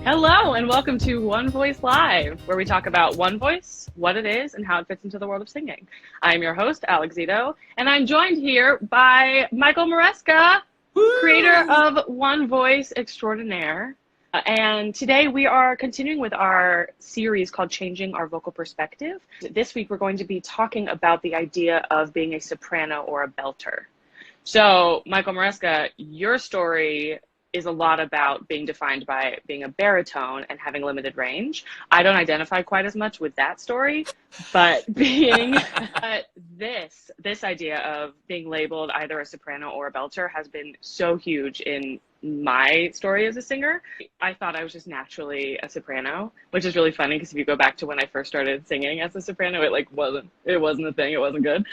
Hello, and welcome to One Voice Live, where we talk about one voice, what it is, and how it fits into the world of singing. I'm your host, Alex Zeto, and I'm joined here by Michael Maresca, creator of One Voice Extraordinaire. And today we are continuing with our series called Changing Our Vocal Perspective. This week we're going to be talking about the idea of being a soprano or a belter. So, Michael Maresca, your story is a lot about being defined by being a baritone and having limited range. I don't identify quite as much with that story, but being this idea of being labeled either a soprano or a belter has been so huge in my story as a singer. I thought I was just naturally a soprano, which is really funny because if you go back to when I first started singing as a soprano, it wasn't a thing, it wasn't good.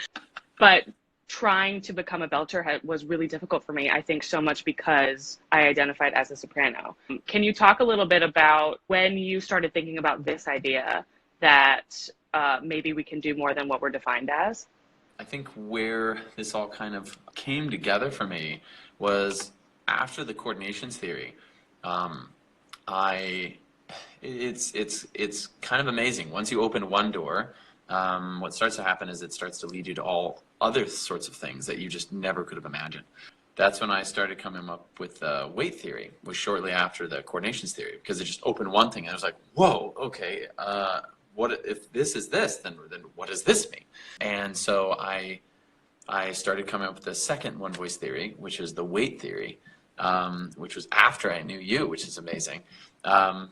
But trying to become a belter was really difficult for me, I think so much because I identified as a soprano. Can you talk a little bit about when you started thinking about this idea that maybe we can do more than what we're defined as? I think where this all kind of came together for me was after the coordinations theory. It's kind of amazing. Once you open one door, what starts to happen is it starts to lead you to all other sorts of things that you just never could have imagined. That's when I started coming up with weight theory, was shortly after the coordinations theory, because it just opened one thing and I was like, whoa, okay, what if this is this, then what does this mean? And so I started coming up with the second one voice theory, which is the weight theory, which was after I knew you, which is amazing. Yeah.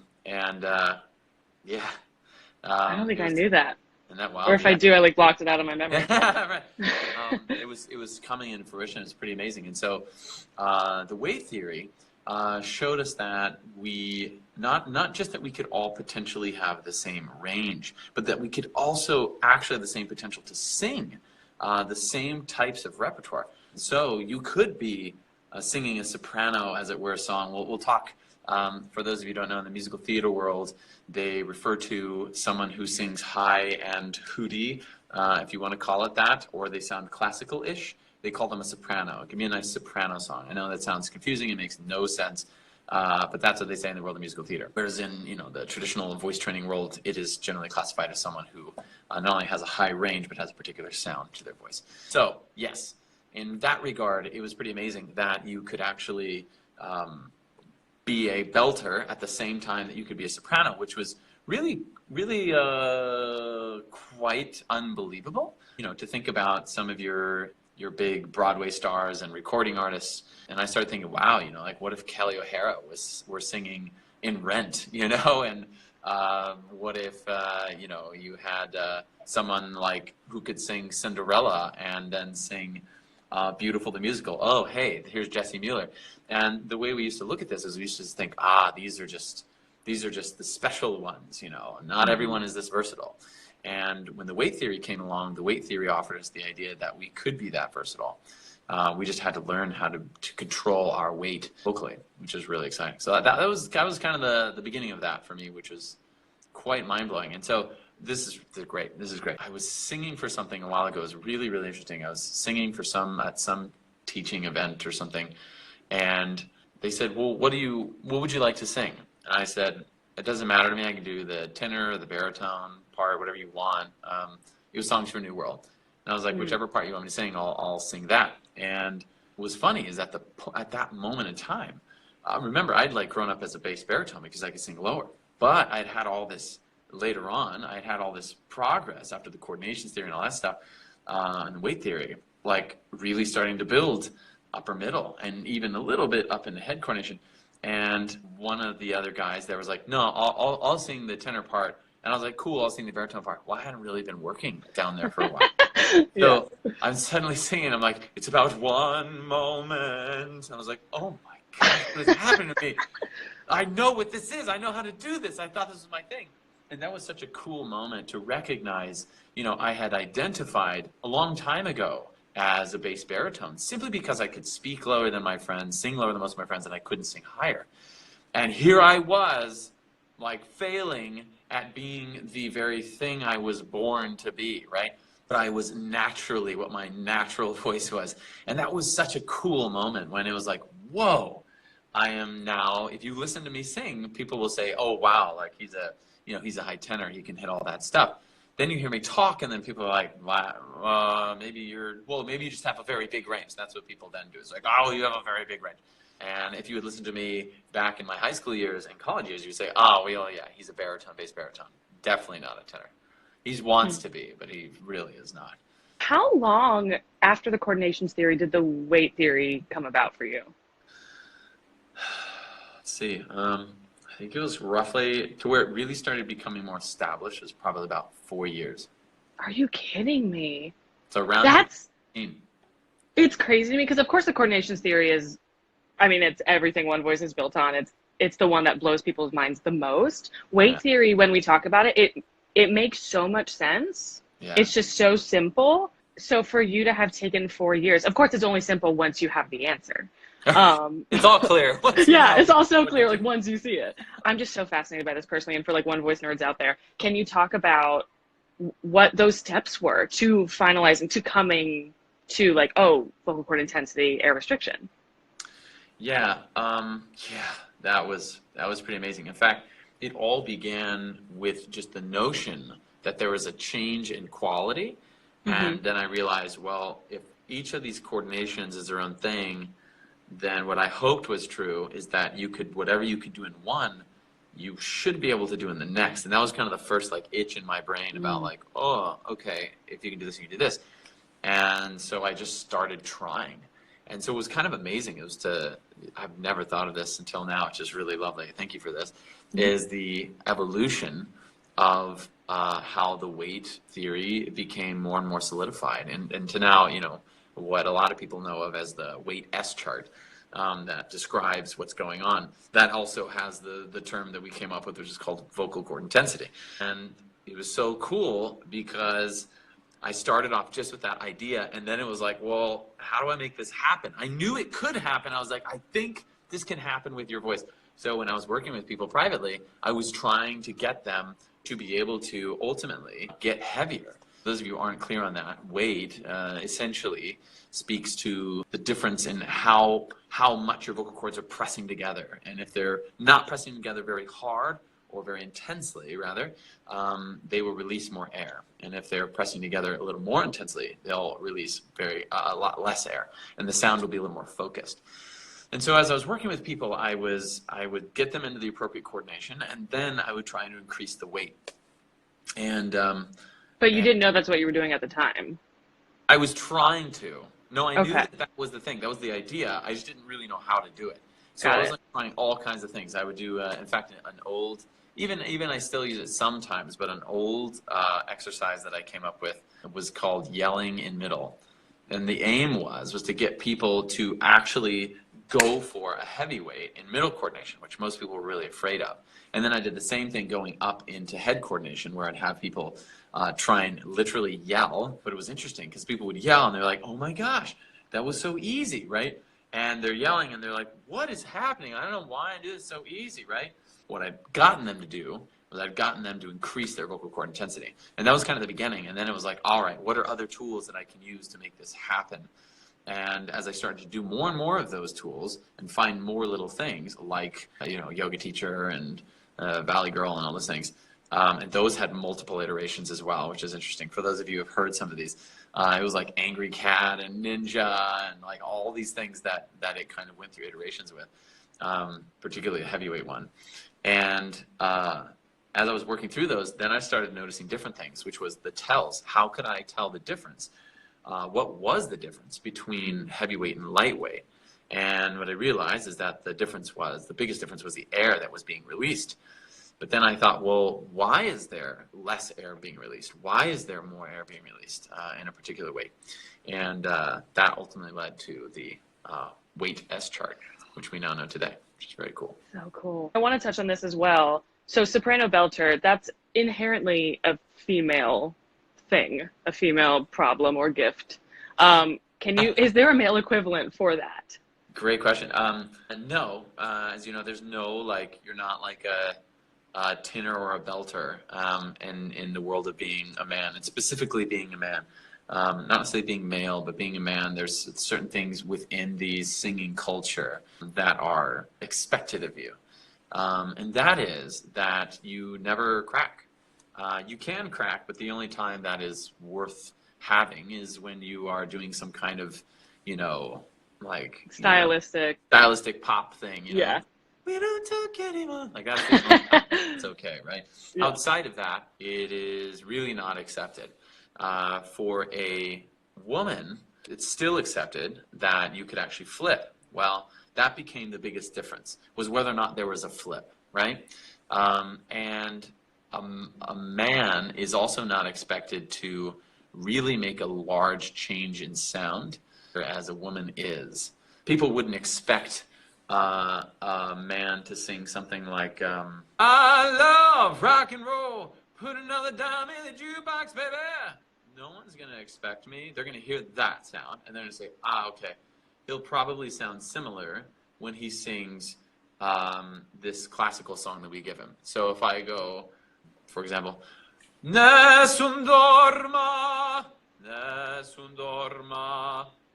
I don't think I knew that. Isn't that wild? Or if yeah. I do, I blocked it out of my memory. Right. It was coming into fruition. It's pretty amazing. And so the weight theory showed us that we not just that we could all potentially have the same range, but that we could also actually have the same potential to sing the same types of repertoire. So you could be singing a soprano, as it were, song. We'll talk. For those of you who don't know, in the musical theater world, they refer to someone who sings high and hooty, if you want to call it that, or they sound classical-ish. They call them a soprano. Give me a nice soprano song. I know that sounds confusing. It makes no sense, but that's what they say in the world of musical theater. Whereas in the traditional voice training world, it is generally classified as someone who not only has a high range, but has a particular sound to their voice. So, yes, in that regard, it was pretty amazing that you could actually be a belter at the same time that you could be a soprano, which was really quite unbelievable. To think about some of your big Broadway stars and recording artists, and I started thinking, wow, like what if Kelly O'Hara were singing in Rent, and what if you had someone like who could sing Cinderella and then sing Beautiful the musical. Oh, hey, here's Jessie Mueller. And the way we used to look at this is we used to think, these are just the special ones, Not everyone is this versatile. And when the weight theory came along, the weight theory offered us the idea that we could be that versatile. We just had to learn how to control our weight vocally, which is really exciting. So that was kind of the beginning of that for me, which was quite mind-blowing. And so this is great. This is great. I was singing for something a while ago. It was really, really interesting. I was singing for at some teaching event or something, and they said, "Well, what would you like to sing?" And I said, "It doesn't matter to me. I can do the tenor or the baritone part, whatever you want." It was Songs for a New World, and I was like, "Whichever part you want me to sing, I'll sing that." And what was funny is that at that moment in time, remember I'd grown up as a bass baritone because I could sing lower, but I'd had all this. Later on, I had all this progress after the coordinations theory and all that stuff, and the weight theory, really starting to build upper middle and even a little bit up into head coordination. And one of the other guys there was like, "No, I'll sing the tenor part," and I was like, "Cool, I'll sing the baritone part." Well, I hadn't really been working down there for a while, so I'm suddenly singing. I'm like, "It's about one moment," and I was like, "Oh my God, what is happening to me? I know what this is. I know how to do this. I thought this was my thing." And that was such a cool moment to recognize, I had identified a long time ago as a bass baritone simply because I could speak lower than my friends, sing lower than most of my friends, and I couldn't sing higher. And here I was, failing at being the very thing I was born to be, right? But I was naturally what my natural voice was. And that was such a cool moment when it was like, whoa, I am now, if you listen to me sing, people will say, oh, wow, like he's a high tenor. He can hit all that stuff. Then you hear me talk, and then people are like, wow, maybe you just have a very big range. That's what people then do. It's like, oh, you have a very big range. And if you would listen to me back in my high school years and college years, you would say, oh, well, yeah, he's a baritone, bass baritone. Definitely not a tenor. He wants to be, but he really is not. How long after the coordinations theory did the weight theory come about for you? Let's see. I think it was roughly to where it really started becoming more established was probably about 4 years. Are you kidding me? So around That's 18. It's crazy to me because of course the coordinations theory is, I mean, it's everything One Voice is built on. It's the one that blows people's minds the most. Weight theory, when we talk about it, it makes so much sense. Yeah. It's just so simple. So for you to have taken 4 years, of course, it's only simple once you have the answer. It's all clear. Yeah, it's all so clear, like once you see it. I'm just so fascinated by this personally, and for like One Voice nerds out there, can you talk about what those steps were to finalizing, to coming to like, oh, vocal cord intensity, air restriction? Yeah, that was pretty amazing. In fact, it all began with just the notion that there was a change in quality, and then I realized, well, if each of these coordinations is their own thing, then what I hoped was true is that whatever you could do in one, you should be able to do in the next. And that was kind of the first like itch in my brain about like, oh, okay, if you can do this, you can do this. And so I just started trying. And so it was kind of amazing. I've never thought of this until now, which is really lovely. Thank you for this. Is the evolution of how the weight theory became more and more solidified. And to now, what a lot of people know of as the weight S chart that describes what's going on. That also has the term that we came up with, which is called vocal cord intensity. And it was so cool because I started off just with that idea, and then it was like, well, how do I make this happen? I knew it could happen. I was like, I think this can happen with your voice. So when I was working with people privately, I was trying to get them to be able to ultimately get heavier. Those of you who aren't clear on that, weight essentially speaks to the difference in how much your vocal cords are pressing together. And if they're not pressing together very hard, or very intensely, rather, they will release more air. And if they're pressing together a little more intensely, they'll release a lot less air. And the sound will be a little more focused. And so as I was working with people, I would get them into the appropriate coordination, and then I would try to increase the weight. And but you didn't know that's what you were doing at the time. I was trying to. No, I knew that was the thing. That was the idea. I just didn't really know how to do it. So I was like trying all kinds of things. I would do, in fact, an old, even I still use it sometimes, but an old exercise that I came up with was called yelling in middle. And the aim was to get people to actually go for a heavyweight in middle coordination, which most people were really afraid of. And then I did the same thing going up into head coordination, where I'd have people try and literally yell. But it was interesting because people would yell and they're like, oh my gosh, that was so easy, right? And they're yelling and they're like, what is happening? I don't know why I do this so easy, right? What I'd gotten them to do was I'd gotten them to increase their vocal cord intensity. And that was kind of the beginning. And then it was like, all right, what are other tools that I can use to make this happen? And as I started to do more and more of those tools and find more little things like, Yoga Teacher and Valley Girl and all those things, and those had multiple iterations as well, which is interesting. For those of you who have heard some of these, it was like Angry Cat and Ninja and like all these things that it kind of went through iterations with, particularly a heavyweight one. And as I was working through those, then I started noticing different things, which was the tells. How could I tell the difference? What was the difference between heavyweight and lightweight? And what I realized is that the biggest difference was the air that was being released. But then I thought, well, why is there less air being released? Why is there more air being released in a particular weight? And that ultimately led to the weight S chart, which we now know today, which is very cool. So cool. I want to touch on this as well. So soprano belter, that's inherently a female thing, a female problem or gift. Is there a male equivalent for that? Great question. No, as you know, there's no, you're not like a tenor or a belter in the world of being a man, and specifically being a man. not necessarily being male, but being a man, there's certain things within the singing culture that are expected of you. And that is that you never crack. You can crack, but the only time that is worth having is when you are doing some kind of, like stylistic pop thing, Yeah. We don't talk anymore. Like that's the only time it's okay, right? Yeah. Outside of that, it is really not accepted. For a woman, it's still accepted that you could actually flip. Well, that became the biggest difference, was whether or not there was a flip, right? And a man is also not expected to really make a large change in sound as a woman is. People wouldn't expect a man to sing something like, I love rock and roll, put another dime in the jukebox, baby. No one's going to expect me. They're going to hear that sound, and they're going to say, okay. He'll probably sound similar when he sings this classical song that we give him. So if I go, for example, Nessun dorma,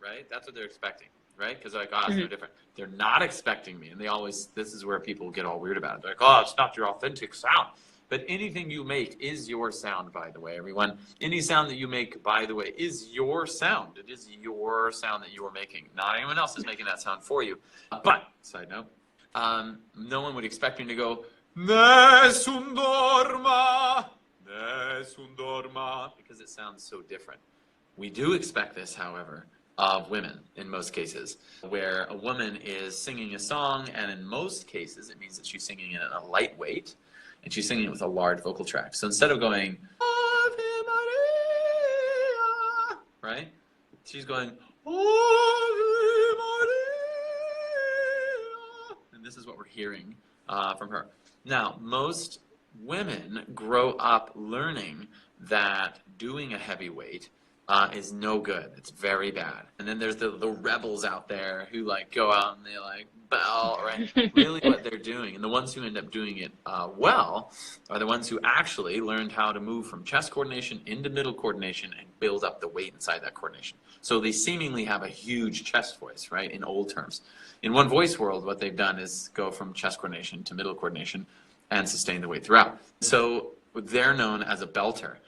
right? That's what they're expecting, right? Because like, it's no different. They're not expecting me, and this is where people get all weird about it. They're like, it's not your authentic sound. But anything you make is your sound, by the way, everyone. Any sound that you make, by the way, is your sound. It is your sound that you are making. Not anyone else is making that sound for you. But, side note, no one would expect me to go, Nessun dorma, because it sounds so different. We do expect this, however, of women in most cases, where a woman is singing a song, and in most cases it means that she's singing it in a lightweight, and she's singing it with a large vocal tract. So instead of going, Ave Maria, right? She's going, Ave Maria. And this is what we're hearing from her. Now, most women grow up learning that doing a heavyweight is no good. It's very bad. And then there's the rebels out there who like go out and they like bell, right? Really what they're doing. And the ones who end up doing it well are the ones who actually learned how to move from chest coordination into middle coordination and build up the weight inside that coordination. So they seemingly have a huge chest voice, right? In old terms. In one voice world, what they've done is go from chest coordination to middle coordination and sustain the weight throughout. So they're known as a belter.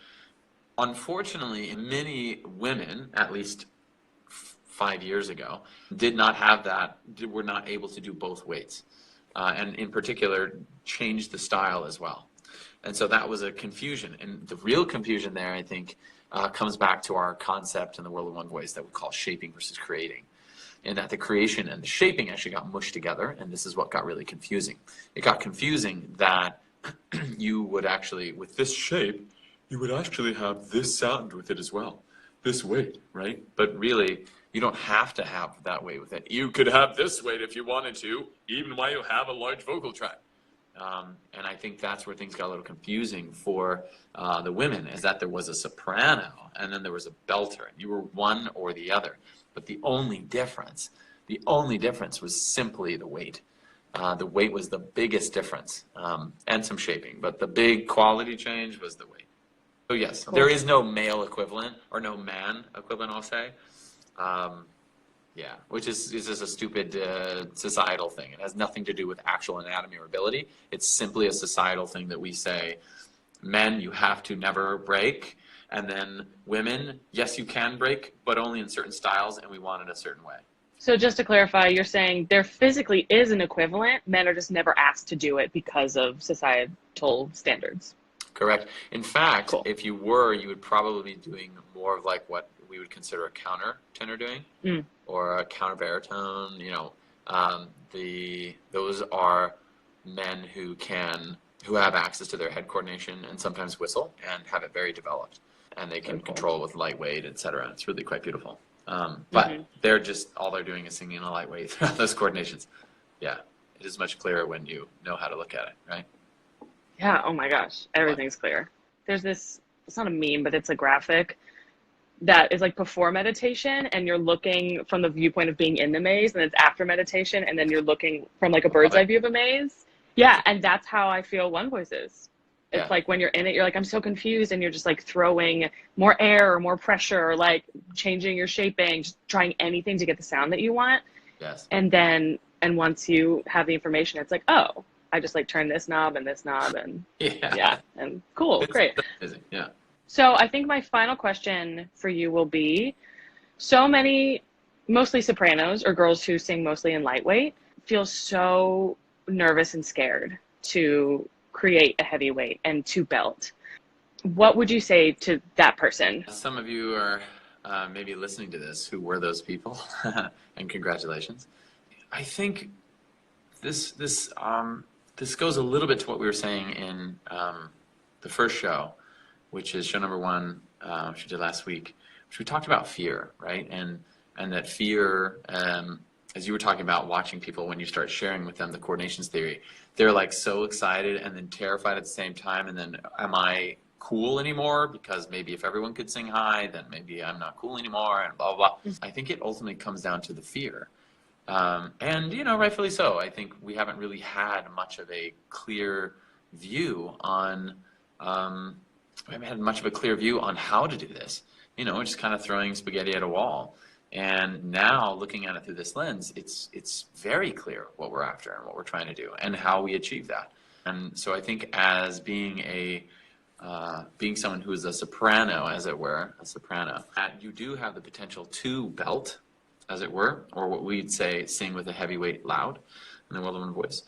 Unfortunately, many women, at least 5 years ago, did not have that, were not able to do both weights. And in particular, changed the style as well. And so that was a confusion. And the real confusion there, I think, comes back to our concept in the world of one voice that we call shaping versus creating. And that the creation and the shaping actually got mushed together, and this is what got really confusing. It got confusing that you would actually, with this shape, you would actually have this sound with it as well, this weight, right? But really, you don't have to have that weight with it. You could have this weight if you wanted to, even while you have a large vocal tract. And I think that's where things got a little confusing for the women, is that there was a soprano and then there was a belter, and you were one or the other. But the only difference was simply the weight. The weight was the biggest difference, and some shaping, but the big quality change was the weight. So yes, cool. There is no male equivalent, or no man equivalent, I'll say. Yeah, which is just a stupid societal thing. It has nothing to do with actual anatomy or ability. It's simply a societal thing that we say, men, you have to never break. And then women, yes, you can break, but only in certain styles, and we want it a certain way. So just to clarify, you're saying there physically is an equivalent. Men are just never asked to do it because of societal standards. Correct. In fact, cool. If you were, you would probably be doing more of like what we would consider a counter tenor doing, or a counter baritone. Those are men who have access to their head coordination and sometimes whistle and have it very developed, and they can control it with lightweight, etc. It's really quite beautiful. But they're just, all they're doing is singing in a lightweight throughout those coordinations. Yeah, it is much clearer when you know how to look at it, right? Yeah, oh my gosh, everything's clear. There's this, it's not a meme, but it's a graphic that is like before meditation, and you're looking from the viewpoint of being in the maze, and it's after meditation, and then you're looking from like a bird's eye view of a maze. Yeah, and that's how I feel One Voice is. It's Yeah. like when you're in it, you're like, I'm so confused, and you're just like throwing more air or more pressure, or like changing your shaping, just trying anything to get the sound that you want. Yes. And once you have the information, it's like, oh, I just like turn this knob and this knob, and Yeah. and cool, It's great. amazing. Yeah. So I think my final question for you will be, so many, mostly sopranos or girls who sing mostly in lightweight, feel so nervous and scared to create a heavyweight and to belt. What would you say to that person? Some of you are maybe listening to this who were those people, and congratulations. I think this goes a little bit to what we were saying in the first show, which is show number 1, which we did last week, which we talked about fear, right? And that fear, as you were talking about watching people when you start sharing with them the coordinations theory, they're like so excited and then terrified at the same time. And then, am I cool anymore? Because maybe if everyone could sing high, then maybe I'm not cool anymore, and blah, blah, blah. I think it ultimately comes down to the fear. And, rightfully so. I think we haven't really had much of a clear view on, we haven't had much of a clear view on how to do this. Just kind of throwing spaghetti at a wall. And now, looking at it through this lens, it's very clear what we're after and what we're trying to do and how we achieve that. And so I think as being someone who is a soprano, as it were, you do have the potential to belt, as it were, or what we'd say, sing with a heavyweight loud in the world of one voice.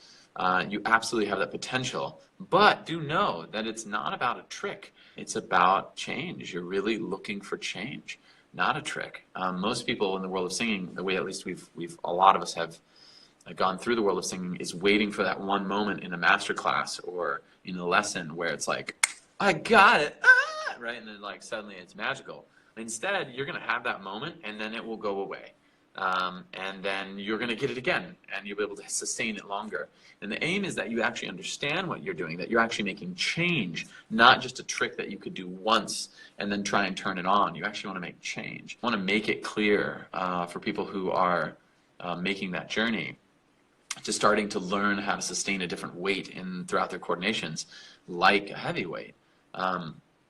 You absolutely have that potential, but do know that it's not about a trick. It's about change. You're really looking for change, not a trick. Most people in the world of singing, the way at least a lot of us have gone through the world of singing, is waiting for that one moment in a master class or in a lesson where it's like, I got it, right? And then like suddenly it's magical. Instead, you're going to have that moment and then it will go away. And then you're going to get it again, and you'll be able to sustain it longer. And the aim is that you actually understand what you're doing, that you're actually making change, not just a trick that you could do once and then try and turn it on. You actually want to make change. You want to make it clear for people who are making that journey to starting to learn how to sustain a different weight throughout their coordinations, like a heavyweight.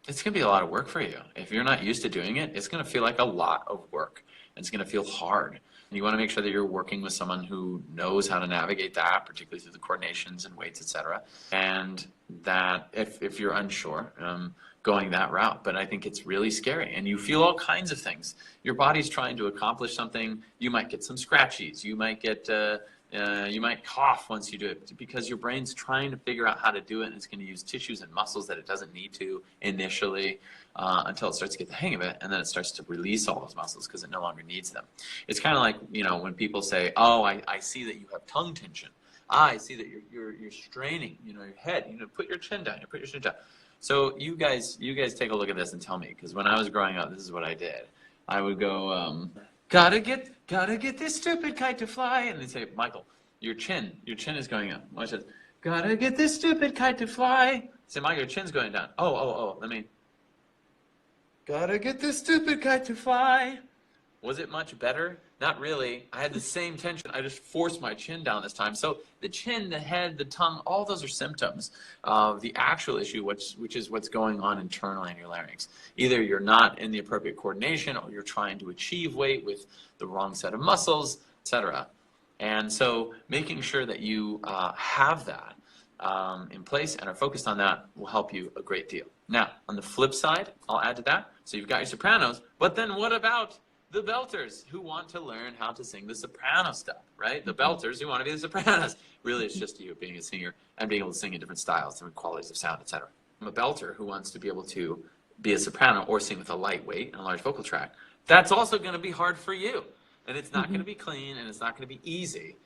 It's going to be a lot of work for you. If you're not used to doing it, it's going to feel like a lot of work. It's going to feel hard. And you want to make sure that you're working with someone who knows how to navigate that, particularly through the coordinations and weights, etc. And that if you're unsure, going that route. But I think it's really scary. And you feel all kinds of things. Your body's trying to accomplish something. You might get some scratchies. You might cough once you do it because your brain's trying to figure out how to do it, and it's going to use tissues and muscles that it doesn't need to initially until it starts to get the hang of it, and then it starts to release all those muscles because it no longer needs them. It's kind of like, when people say, oh, I see that you have tongue tension. I see that you're straining, your head. Put your chin down. Put your chin down. So you guys take a look at this and tell me, because when I was growing up, this is what I did. I would go, Gotta get this stupid kite to fly. And they say, Michael, your chin is going up. I said, gotta get this stupid kite to fly. I said, Michael, your chin's going down. Gotta get this stupid kite to fly. Was it much better? Not really. I had the same tension. I just forced my chin down this time. So the chin, the head, the tongue, all those are symptoms of the actual issue, which is what's going on internally in your larynx. Either you're not in the appropriate coordination, or you're trying to achieve weight with the wrong set of muscles, etc. And so making sure that you have that in place and are focused on that will help you a great deal. Now, on the flip side, I'll add to that. So you've got your sopranos, but then what about the belters who want to learn how to sing the soprano stuff, right? The belters who want to be the sopranos. Really, it's just you being a singer and being able to sing in different styles, different qualities of sound, etc. I'm a belter who wants to be able to be a soprano or sing with a lightweight and a large vocal tract. That's also going to be hard for you. And it's not going to be clean, and it's not going to be easy.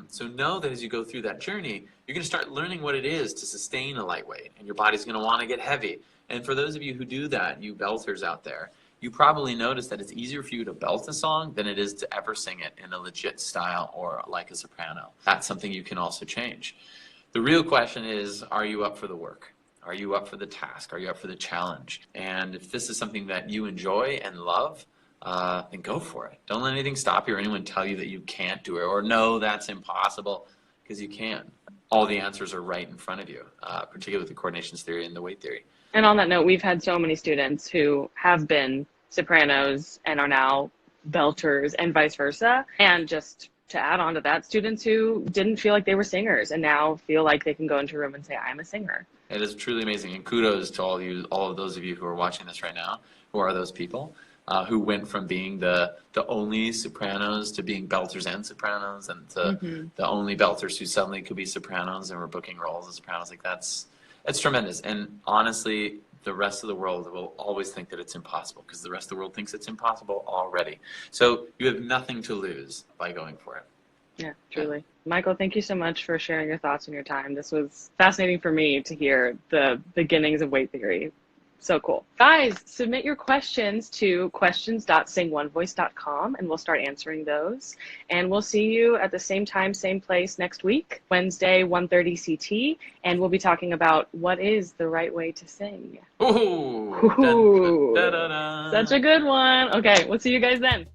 So know that as you go through that journey, you're going to start learning what it is to sustain a lightweight, and your body's going to want to get heavy. And for those of you who do that, you belters out there, you probably notice that it's easier for you to belt a song than it is to ever sing it in a legit style or like a soprano. That's something you can also change. The real question is, are you up for the work? Are you up for the task? Are you up for the challenge? And if this is something that you enjoy and love, then go for it. Don't let anything stop you or anyone tell you that you can't do it or no, that's impossible. because you can. All the answers are right in front of you, particularly with the coordinations theory and the weight theory. And on that note, we've had so many students who have been sopranos and are now belters and vice versa. And just to add on to that, students who didn't feel like they were singers and now feel like they can go into a room and say, I'm a singer. It is truly amazing. And kudos to all of those of you who are watching this right now, who are those people who went from being the only sopranos to being belters and sopranos, and to the only belters who suddenly could be sopranos and were booking roles as sopranos. Like it's tremendous. And honestly, the rest of the world will always think that it's impossible because the rest of the world thinks it's impossible already. So you have nothing to lose by going for it. Yeah, truly. Michael, thank you so much for sharing your thoughts and your time. This was fascinating for me to hear the beginnings of weight theory. So cool. Guys, submit your questions to questions.singonevoice.com and we'll start answering those. And we'll see you at the same time, same place next week, Wednesday, 1:30 CT. And we'll be talking about what is the right way to sing. Ooh, Ooh, dun, dun, dun, dun. such a good one. Okay, we'll see you guys then.